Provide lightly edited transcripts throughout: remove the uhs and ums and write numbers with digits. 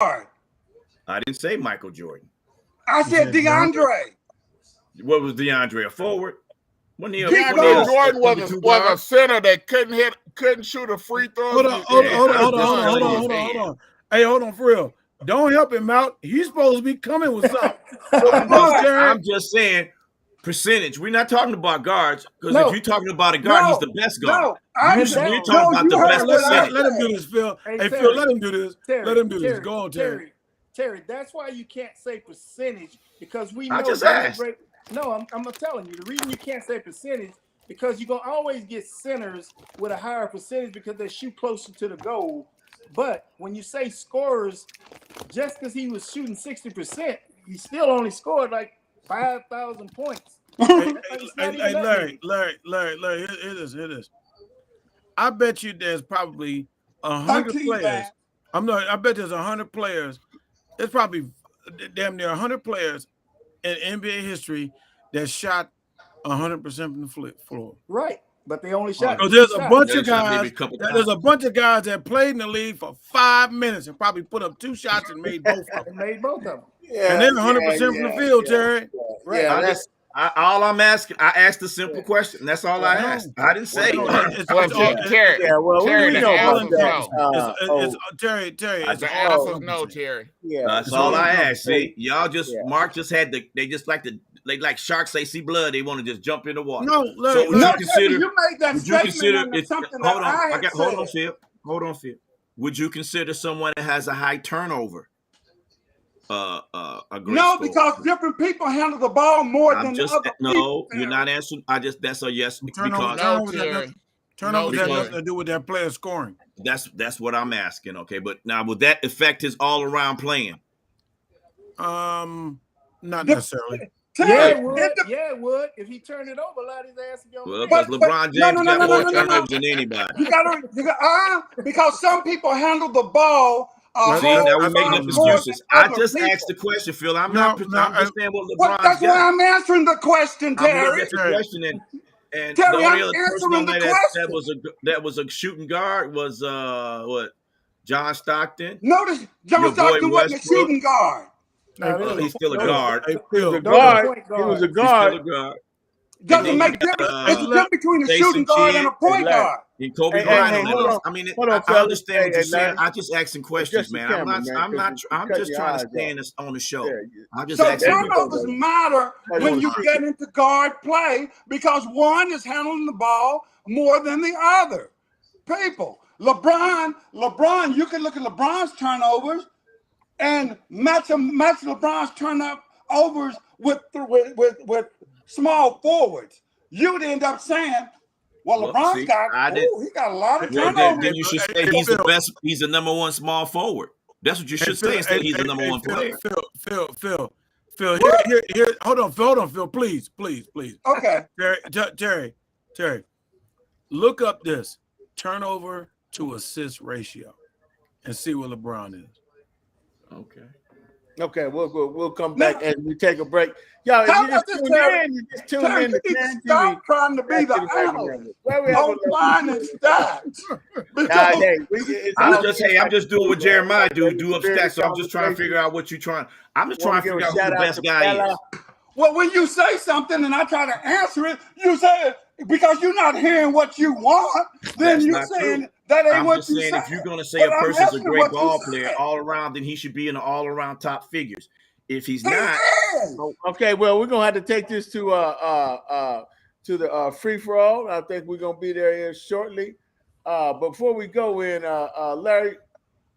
I didn't say Michael Jordan. I said DeAndre. What was DeAndre, a forward? DeAndre Jordan was a center that couldn't shoot a free throw. Hold on. Hey, hold on for real. Don't help him out. He's supposed to be coming with something. I'm just saying percentage. We're not talking about guards, because if you're talking about a guard, he's the best guard. We're talking about the best percentage. Let him do this, Phil. Hey, Phil, let him do this. Let him do this. Go on, Terry. Terry, that's why you can't say percentage, because we know. I just asked. No, I'm telling you. The reason you can't say percentage, because you're going to always get centers with a higher percentage because they shoot closer to the goal. But when you say scorers, just because he was shooting 60%, he still only scored like 5,000 points. Hey, Larry, here it is. I bet you there's probably 100 players. I bet there's 100 players. There's probably damn near 100 players in NBA history that shot 100% from the floor. Right. But they only shot. So there's a bunch of guys. There's a bunch of guys that played in the league for 5 minutes and probably put up 2 shots and made both of them. Yeah, and then 100% from the field, Terry. Right. Yeah, all I'm asking, I asked a simple question. That's all I asked. I didn't say. Terry. Yeah, well, Terry, we know about Terry. The answer's no, Terry. Yeah, that's all I asked. See, y'all just Mark just had to. They just like to. Like sharks, they see blood, they want to just jump in the water. No, so would you consider? You made that statement into something that I had said. Hold on, Phil. Would you consider someone that has a high turnover? A great scorer? Because different people handle the ball more than the other people. You're not answering. That's a yes. Turnovers have nothing to do with that player scoring. That's what I'm asking. Okay, but now would that affect his all around playing? Not necessarily. Yeah, it would. If he turned it over, a lot of his ass would go. Well, because LeBron James got more turnovers than anybody. You gotta because some people handle the ball. See, now we're making excuses. I just asked the question, Phil. I'm not understanding what LeBron. That's why I'm answering the question, Terry. The question and Terry, the only other answering the question. That was a shooting guard was what? John Stockton. Notice John Stockton wasn't a shooting guard. He's still a guard. He was a guard. He's still a guard. Doesn't make difference. It's the difference between a shooting guard and a point guard. And Kobe Bryant. I understand what you're saying. I'm just asking questions, man. I'm just trying to stay on the show. I'm just asking. Turnovers matter when you get into guard play because one is handling the ball more than the other. People, LeBron, you can look at LeBron's turnovers and match LeBron's turnovers with small forwards. You'd end up saying, well, LeBron's he got a lot of turnovers. Then you should say he's the best. He's the number one small forward. That's what you should say. Instead, he's the number one player. Phil. Here. Hold on, Phil. Please. Okay. Terry. Look up this turnover to assist ratio and see what LeBron is. Okay, we'll come back as we take a break. Y'all, if you just tune in to Can stop trying to be the analyst. Don't find and stats. I'm just doing what Jeremiah do up stats. So I'm just trying to figure out what you're trying. I'm just trying to figure out who the best guy is. Well, when you say something and I try to answer it, you say it because you're not hearing what you want. Then you're saying that ain't what you say. If you're going to say a person's a great ball player all around, then he should be in the all around top figures. If he's not, okay. Well, we're gonna have to take this to the free for all. I think we're gonna be there here shortly. But before we go in, Larry,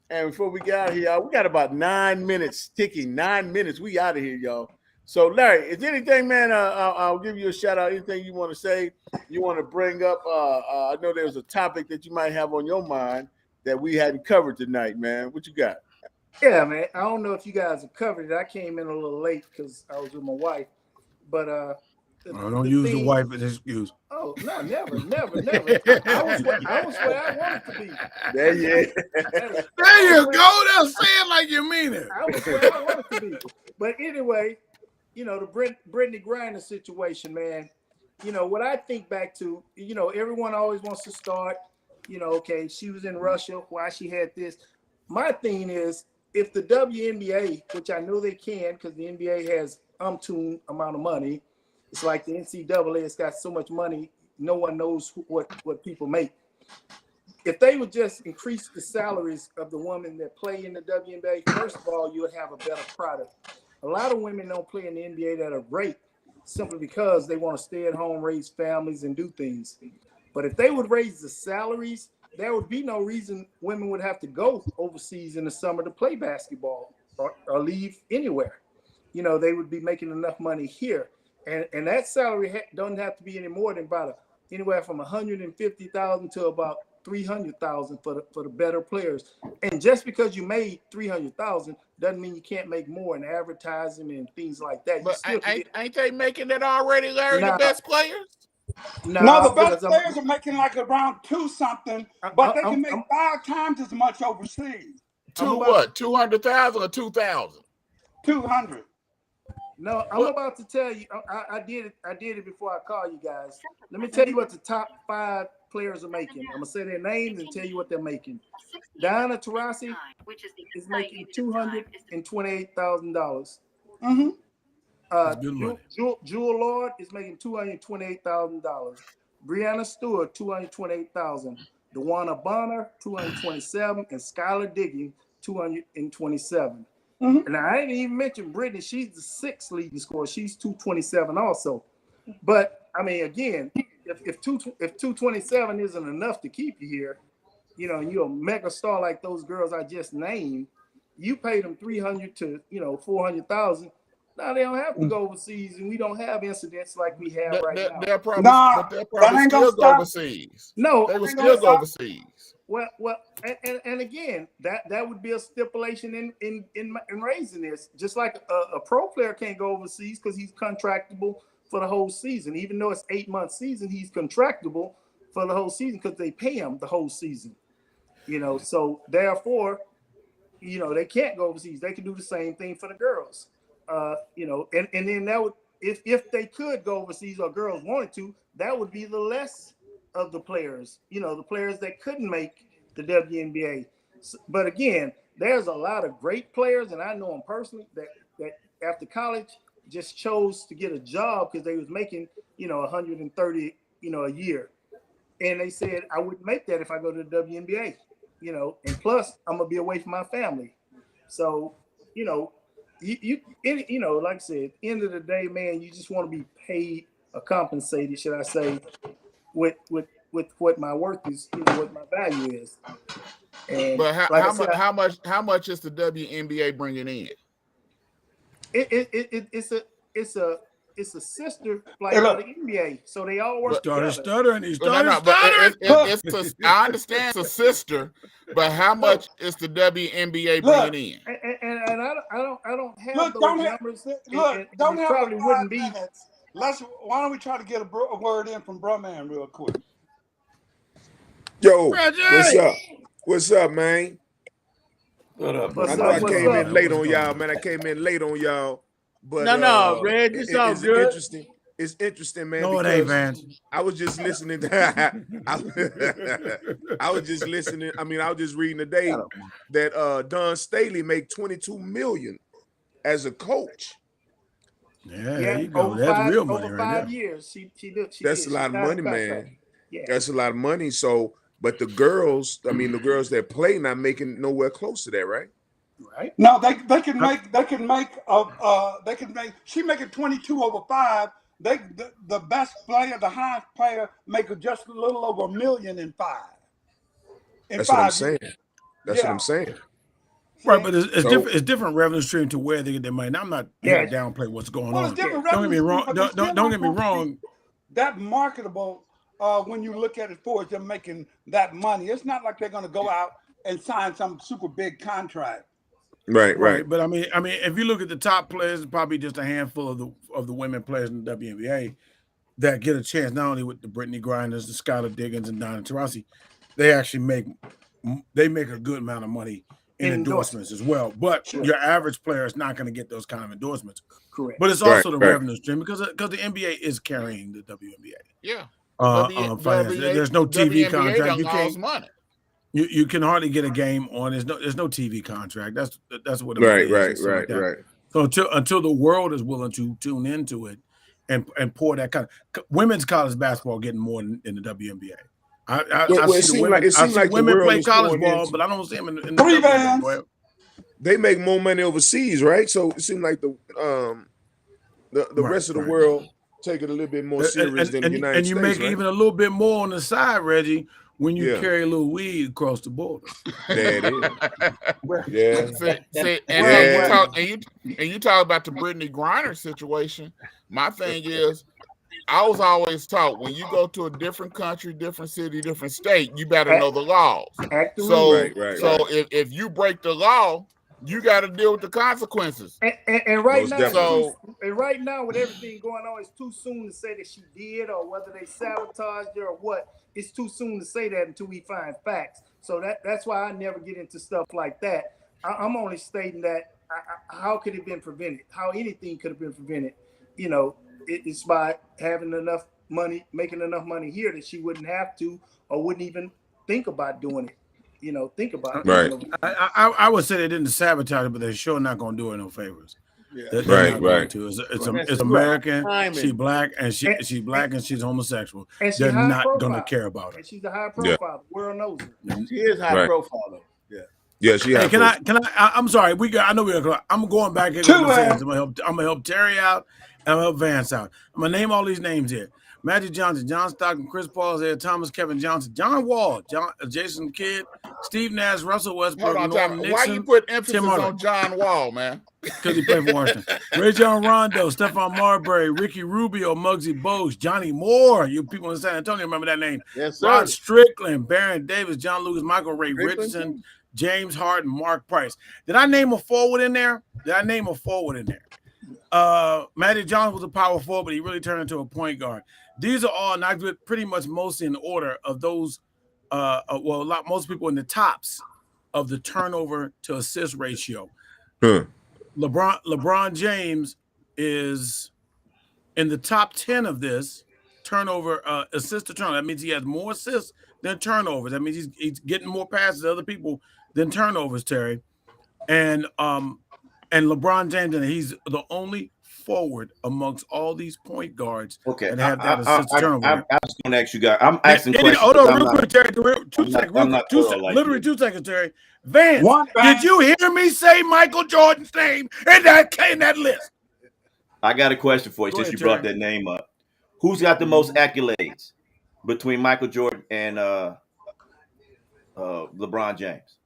and before we get out of here, we got about 9 minutes ticking. 9 minutes, we out of here, y'all. So, Larry, is there anything, man? I'll give you a shout out. Anything you want to say? You want to bring up? I know there's a topic that you might have on your mind that we hadn't covered tonight, man. What you got? Yeah, man. I don't know if you guys have covered it. I came in a little late because I was with my wife. But don't use the wife as an excuse. Oh no, never. I was where I wanted to be. There you go. They'll say it like you mean it. I was where I wanted to be. But anyway, the Brittany Griner situation, man. What I think back to, everyone always wants to start. Okay, she was in Russia. Why she had this? My thing is, if the WNBA, which I know they can, because the NBA has umpteen amount of money, it's like the NCAA. It's got so much money, no one knows what people make. If they would just increase the salaries of the women that play in the WNBA, first of all, you would have a better product. A lot of women don't play in the NBA that are great simply because they want to stay at home, raise families, and do things. But if they would raise the salaries, there would be no reason women would have to go overseas in the summer to play basketball or leave anywhere. You know, they would be making enough money here. And that salary doesn't have to be any more than anywhere from $150,000 to about $300,000 for the better players. And just because you made $300,000 doesn't mean you can't make more in advertising and things like that. But ain't they making it already, Larry? The best players? No, the best players are making like around $2-something, but they can make 5 times as much overseas. What? 200,000 or 2,000? 200. No, I'm about to tell you. I did it before I called you guys. Let me tell you what the top 5 players are making. I'm gonna say their names and tell you what they're making. Diana Taurasi is making $228,000. Jewel Lord is making $228,000. Brianna Stewart, $228,000. DeWanna Bonner, $227,000, and Skylar Diggins, $227,000. And I didn't even mention Brittany. She's the 6th leading scorer. She's $227,000 also. But I mean, again, if 227 isn't enough to keep you here, you know, and you're a mega star like those girls I just named, you pay them $300,000 to $400,000. Now they don't have to go overseas, and we don't have incidents like we have right now. They'll probably still go overseas. No, they will still go overseas. Well, and again, that would be a stipulation in raising this. Just like a pro player can't go overseas because he's contractable for the whole season. Even though it's 8-month season, he's contractable for the whole season because they pay him the whole season. You know, so therefore, you know, they can't go overseas. They can do the same thing for the girls. You know, and then that would, if they could go overseas or girls wanted to, that would be the less of the players, you know, the players that couldn't make the WNBA. But again, there's a lot of great players, and I know them personally that after college just chose to get a job because they was making, you know, $130,000, you know, a year. And they said, I wouldn't make that if I go to the WNBA, you know, and plus I'm gonna be away from my family. So, you know, you know, like I said, end of the day, man, you just want to be paid or compensated, should I say, with what my worth is, you know, what my value is. And but how like how much is the WNBA bringing in? It's a sister like the NBA, so they all work together. Stuttering. I understand it's a sister, but how much is the WNBA bringing in? And I don't have those numbers. Don't have probably wouldn't be. Why don't we try to get a word in from Brumman real quick? Yo, what's up, man? What up? I know I came in late on y'all, man. I came in late on y'all, but Red, it's all good. Interesting. It's interesting, man. No, it ain't, Vance. I was just listening to. I was just listening. I mean, I was just reading today that Don Staley make $22 million as a coach. Yeah, there you go. That's real money over right 5 years. That's a lot of money, man. Yeah. That's a lot of money. So, but the girls, I mean, the girls that play not making nowhere close to that, right? Right. No, they can make. She making 22 over 5. The best player, the highest player, make just a little over $1 million in 5. That's what I'm saying. That's what I'm saying. Right, but it's different revenue stream to where they get their money. Now, I'm not here to downplay what's going on. Don't get me wrong. Don't get me wrong. That marketable, when you look at it for it, they're making that money. It's not like they're going to go out and sign some super big contract. Right. But I mean, if you look at the top players, probably just a handful of the women players in the WNBA that get a chance, not only with the Brittany Grinders, the Skylar Diggins, and Diana Taurasi, they actually make a good amount of money in endorsements as well. But your average player is not going to get those kind of endorsements. Correct. But it's also the revenue stream because the NBA is carrying the WNBA. Yeah. There's no TV contract. You can't. Money. You can hardly get a game on. There's no TV contract. That's what it is. Right. So until the world is willing to tune into it and pour that kind of women's college basketball getting more in the WNBA. I see women play college ball, but I don't see them in the WNBA. They make more money overseas, right? So it seems like the rest of the world take it a little bit more serious than the United States. And you make even a little bit more on the side, Reggie, when you carry a little weed across the border. That is. And you talk about the Brittany Griner situation. My thing is, I was always taught when you go to a different country, different city, different state, you better know the laws. So if you break the law, you got to deal with the consequences. And right now, with everything going on, it's too soon to say that she did or whether they sabotaged her or what. It's too soon to say that until we find facts. So that's why I never get into stuff like that. I'm only stating that how could it have been prevented? How anything could have been prevented? You know, it's by having enough money, making enough money here that she wouldn't have to or wouldn't even think about doing it. You know, think about it. Right. I would say they didn't sabotage it, but they're sure not going to do her no favors. Yeah. Right. It's American. She's black and she's black and she's homosexual. And they're not going to care about her. And she's a high profile. The world knows her. She is high profile though. Yeah, she. Hey, can I? I'm sorry. I'm going back. I'm gonna help Terry out. And I'm gonna help Vance out. I'm gonna name all these names here: Magic Johnson, John Stockton, Chris Paul, Isaiah Thomas, Kevin Johnson, John Wall, Jason Kidd, Steve Nash, Russell Westbrook, Norm Nixon. Why you put emphasis on John Wall, man? Because he played for Washington. Ray John Rondo, Stephon Marbury, Ricky Rubio, Muggsy Bogues, Johnny Moore. You people in San Antonio remember that name? Yes, sir. Rod Strickland, Baron Davis, John Lucas, Michael Ray Richardson, James Harden, Mark Price. Did I name a forward in there? Magic Johnson was a power forward, but he really turned into a point guard. These are all not good, pretty much mostly in order of those. Most people in the tops of the turnover to assist ratio. LeBron James is in the top 10 of this turnover assist to turnover. That means he has more assists than turnovers. That means he's getting more passes to other people than turnovers, Terry. And LeBron James, and he's the only forward amongst all these point guards that have that assist to turnover. I'm just going to ask you guys. I'm asking questions. Hold on, real quick, Terry. 2 seconds. Literally 2 seconds, Terry. Vance, did you hear me say Michael Jordan's name in that list? I got a question for you since you brought that name up. Who's got the most accolades between Michael Jordan and LeBron James?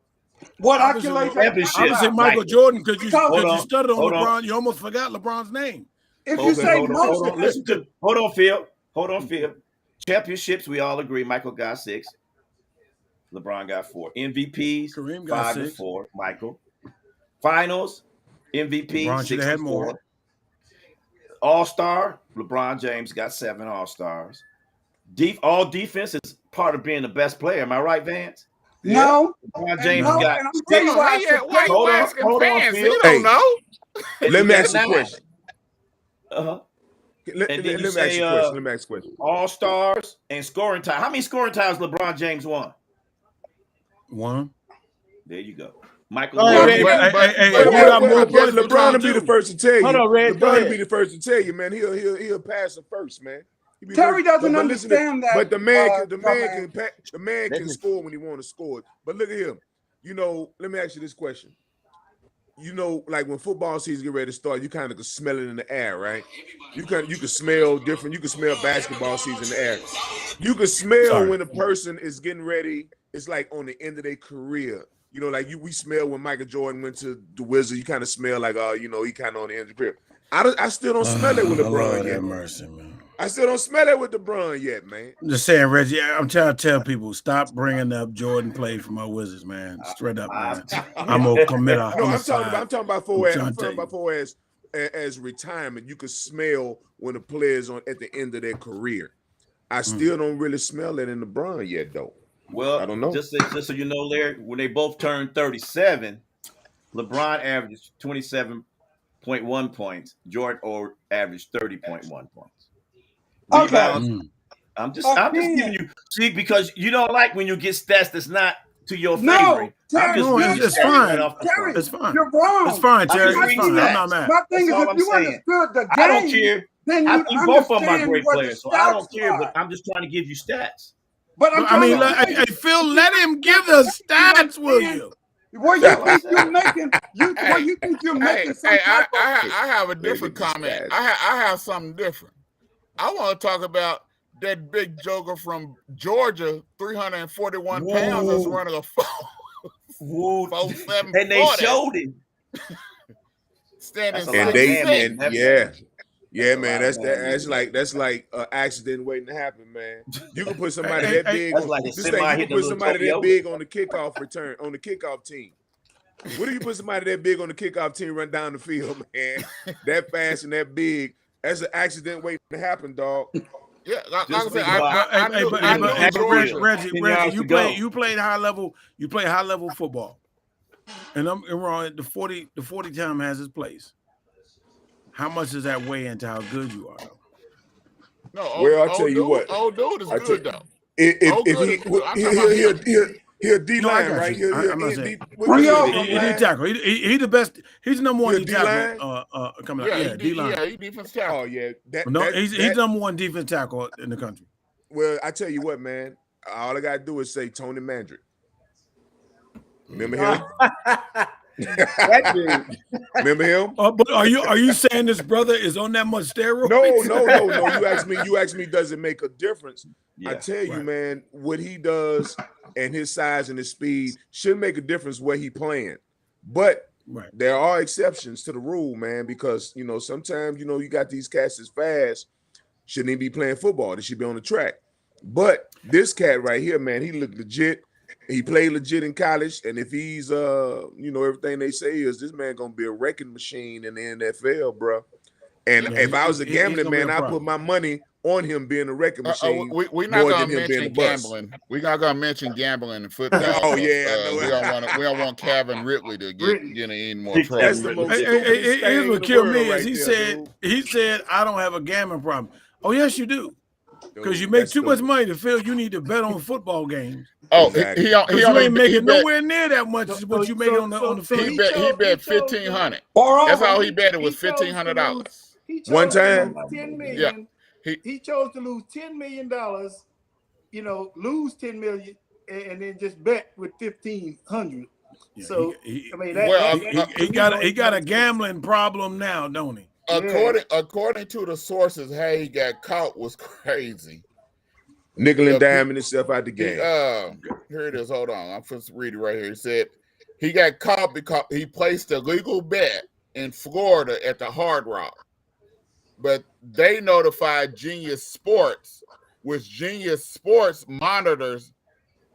What accolades? I would say Michael Jordan because you stuttered on LeBron. You almost forgot LeBron's name. If you say hold on, Phil. Championships, we all agree. Michael got 6. LeBron got 4. MVPs, Kareem got 5 and 4. Michael. Finals, MVP, LeBron 6 and 4. More. All-Star, LeBron James got 7 All-Stars. All defense is part of being the best player. Am I right, Vance? No. LeBron James got. Why you asking fans? You don't know. Let me ask you a question. Let me ask you a question. All-Stars and scoring time. How many scoring times LeBron James won? 1. There you go. Michael. LeBron will be the first to tell you. Hold on, Red. LeBron will be the first to tell you, man. He'll pass it first, man. Terry doesn't understand that. But the man can score when he want to score. But look at him. You know, let me ask you this question. You know, like when football season get ready to start, you kind of can smell it in the air, right? You can smell different. You can smell basketball season in the air. You can smell when a person is getting ready. It's like on the end of their career. You know, like we smell when Michael Jordan went to the Wizards. You kind of smell like, he kind of on the end of the career. I still don't smell it with LeBron yet. Mercy, man. I still don't smell it with LeBron yet, man. I'm just saying, Reggie, I'm trying to tell people, stop bringing up Jordan played for my Wizards, man. Straight up, man. I'm going to commit a homicide. I'm talking about as retirement. You can smell when the player's at the end of their career. I still don't really smell it in LeBron yet, though. Well, I don't know. Just so you know, Larry, when they both turned 37, LeBron averaged 27.1 points. Jordan averaged 30.1 points. Okay. I'm just giving you, see, because you don't like when you get stats that's not to your favor. It's fine. It's fine. You're wrong. It's fine, Terry. It's fine. I'm not mad. My thing is, if you understood the game, I don't care. then I you think both of them are understand great what players, the so I don't stats care. are. But I'm just trying to give you stats. But I mean, hey, Phil, let him give the stats, will you? Where you think you're making? Where you think you're making? I have a different comment. I have something different. I want to talk about that big joker from Georgia, 341 pounds, that's running a 4.7. And they showed him. Standing yeah, man. That's like an accident waiting to happen, man. You can put somebody that big. You can put somebody that big on the kickoff return on the kickoff team. What do you put somebody that big on the kickoff team run down the field, man? That fast and that big. That's an accident waiting to happen, dog. Yeah, like I said, Reggie, you played high level. You play high level football, and I'm wrong. The 40 time has its place. How much does that weigh into how good you are? No, well, I'll tell you what. Old dude is good though. If he'll D-line, right? I'm not saying. He tackle. He the best. He's the number one D tackle. Coming up. Yeah, D-line. Yeah, he defense tackle. Oh yeah. He's the number one defense tackle in the country. Well, I tell you what, man. All I gotta do is say Tony Mandrick. Remember him? That dude. Remember him? But are you saying this brother is on that much steroids? No. You asked me, does it make a difference? Yeah, I tell you, man, what he does and his size and his speed should make a difference where he playing. But there are exceptions to the rule, man, because sometimes you got these cats that's fast, shouldn't even be playing football. They should be on the track. But this cat right here, man, he looked legit. He played legit in college, and if he's everything they say is this man gonna be a wrecking machine in the NFL, bro. And if I was a gambling man, I'd put my money on him being a wrecking machine. We're not gonna mention gambling. We're not gonna mention gambling in football. Oh yeah, we don't want Calvin Ridley to get in any more trouble. Here's what killed me is he said I don't have a gambling problem. Oh yes, you do. Because you make too much money to feel you need to bet on football games. Oh, exactly. he ain't making nowhere near that much as what you make on the field. He bet $1,500. That's all he betted was $1,500. One time. $10 million. Yeah. He chose to lose $10 million. Lose $10 million and then just bet with $1,500. Yeah, so he got a gambling problem now, don't he? According to the sources, how he got caught was crazy. Nickel and diming himself out the game. Here it is. Hold on. I'm supposed to read it right here. He said he got caught because he placed a legal bet in Florida at the Hard Rock. But they notified Genius Sports, which Genius Sports monitors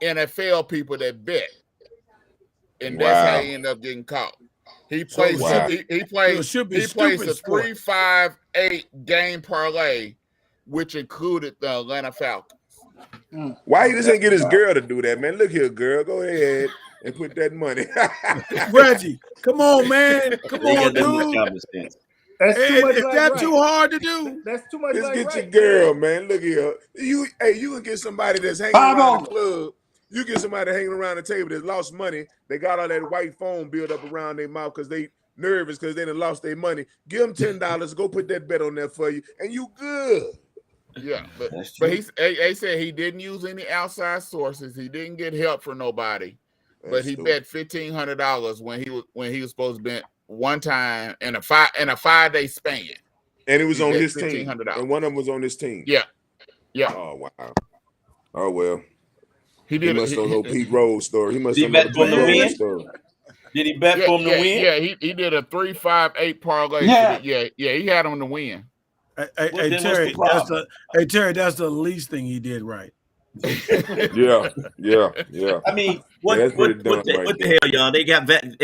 NFL people that bet. And that's how he ended up getting caught. He plays a 3-5-8 game parlay, which included the Atlanta Falcons. Why he just ain't get his girl to do that, man? Look here, girl. Go ahead and put that money. Reggie, come on, man. Come on, dude. Is that too hard to do? That's too much. Just get your girl, man. Look here. You can get somebody that's hanging around the club. You get somebody hanging around the table that lost money. They got all that white foam built up around their mouth because they nervous because they done lost their money. Give them $10. Go put that bet on there for you, and you good. Yeah, but he said he didn't use any outside sources. He didn't get help from nobody. But he bet $1,500 when he was supposed to bet one time in a 5-day span. And it was on his team. And one of them was on his team. Yeah. Oh wow. Oh well. He must know Pete Rose story. He must have bet from the win. Did he bet from the win? Yeah, he did a 3-5-8 parlay. Yeah, he had him to win. Hey Terry, that's the least thing he did right. Yeah. I mean, what the hell, y'all? They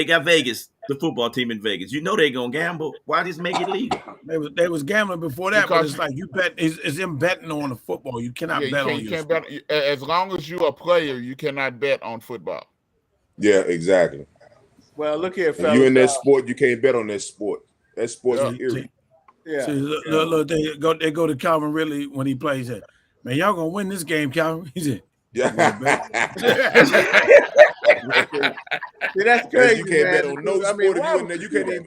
got Vegas, the football team in Vegas. You know they gonna gamble. Why just make it legal? They was gambling before that, but it's like you bet. It's them betting on the football. You cannot bet on. You can't bet as long as you're a player. You cannot bet on football. Yeah, exactly. Well, look here, fellas. You in that sport, you can't bet on that sport. That sport's eerie. Yeah. See, look, they go to Calvin Ridley when he plays it. Man, y'all gonna win this game, Calvin. He said, "Yeah." See, that's crazy. You can't man. bet on no sport if you in there. You can't even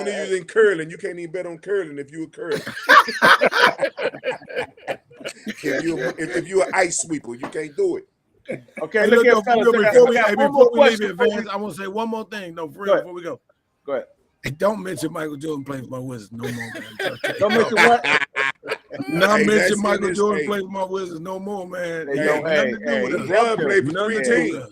if you're in curling, you can't even bet on curling if you were curling. if you're an ice sweeper, you can't do it. Okay, hey, look, before we leave it, Vance, I want to say one more thing. No, for real, before we go. Go ahead. Hey, don't mention Michael Jordan plays for my Wizards no more, man. Don't mention what? Not mention Michael Jordan plays for my Wizards no more, man. LeBron played for 3 teams.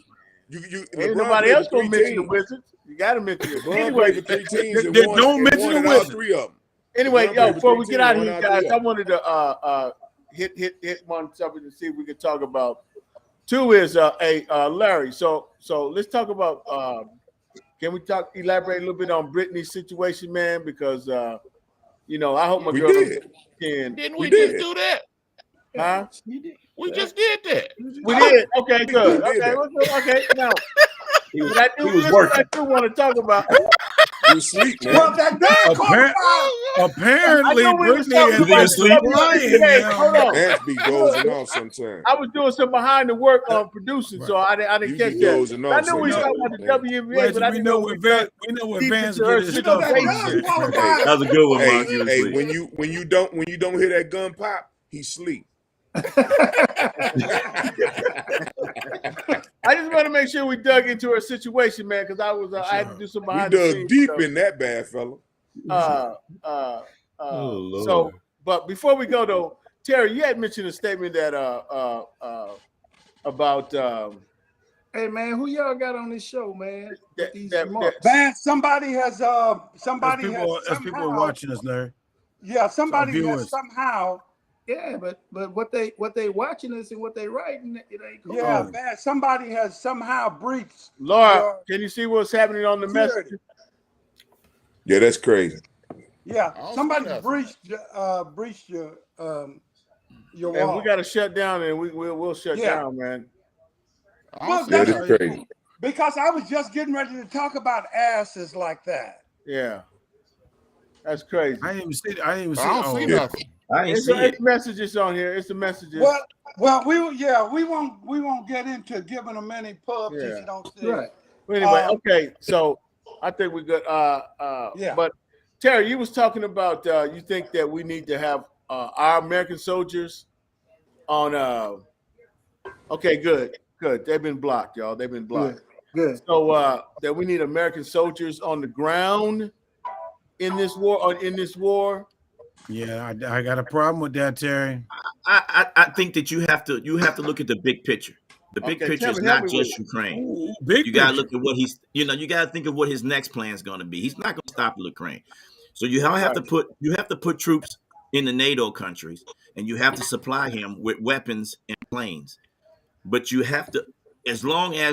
Ain't nobody else gonna mention the Wizards. You gotta mention it. Anyway, for 3 teams. Don't mention the Wizards. 3 of them. Anyway, before we get out of here, guys, I wanted to hit one something to see if we could talk about. 2 is Larry. So let's talk about. Can we elaborate a little bit on Brittany's situation, man? Because I hope my girl can. Didn't we just do that? Huh? We just did that. We did. Okay, good. Okay. Now, he was working. I do want to talk about. You sleep, man. Well, apparently, Brittany is lying. Hold on. Vance be dozing off sometimes. I was doing some behind the work on producing, so I didn't catch that. I knew we was talking about the WNBA, but I didn't know what Vance gets his stuff. That was a good one, Mark. Hey, when you don't hear that gun pop, he sleep. I just want to make sure we dug into her situation, man, because I had to do some behind the scenes. We dug deep in that bad fella. So, but before we go though, Terry, you had mentioned a statement that about hey man, who y'all got on this show, man? Vance, somebody has people are watching us, Larry. Yeah, somebody has somehow. Yeah, but what they watching us and what they writing, it ain't cool. Yeah, man, somebody has somehow breached. Laura, can you see what's happening on the message? Yeah, that's crazy. Yeah, somebody breached your wall. And we got to shut down, and we'll shut down, man. Well, that's crazy. Because I was just getting ready to talk about asses like that. Yeah, that's crazy. I didn't even see. I didn't even see. I don't see nothing. I ain't see it. It's messages on here. It's the messages. Well, we won't get into giving them any pubs if you don't see it. Well, anyway, okay. So I think we good. But Terry, you was talking about you think that we need to have our American soldiers on. Okay, good. They've been blocked, y'all. They've been blocked. Good. So that we need American soldiers on the ground in this war. Yeah, I got a problem with that, Terry. I think that you have to look at the big picture. The big picture is not just Ukraine. You got to look at what you got to think of what his next plan is going to be. He's not going to stop Ukraine. So you have to put troops in the NATO countries, and you have to supply him with weapons and planes. But you have to, as long as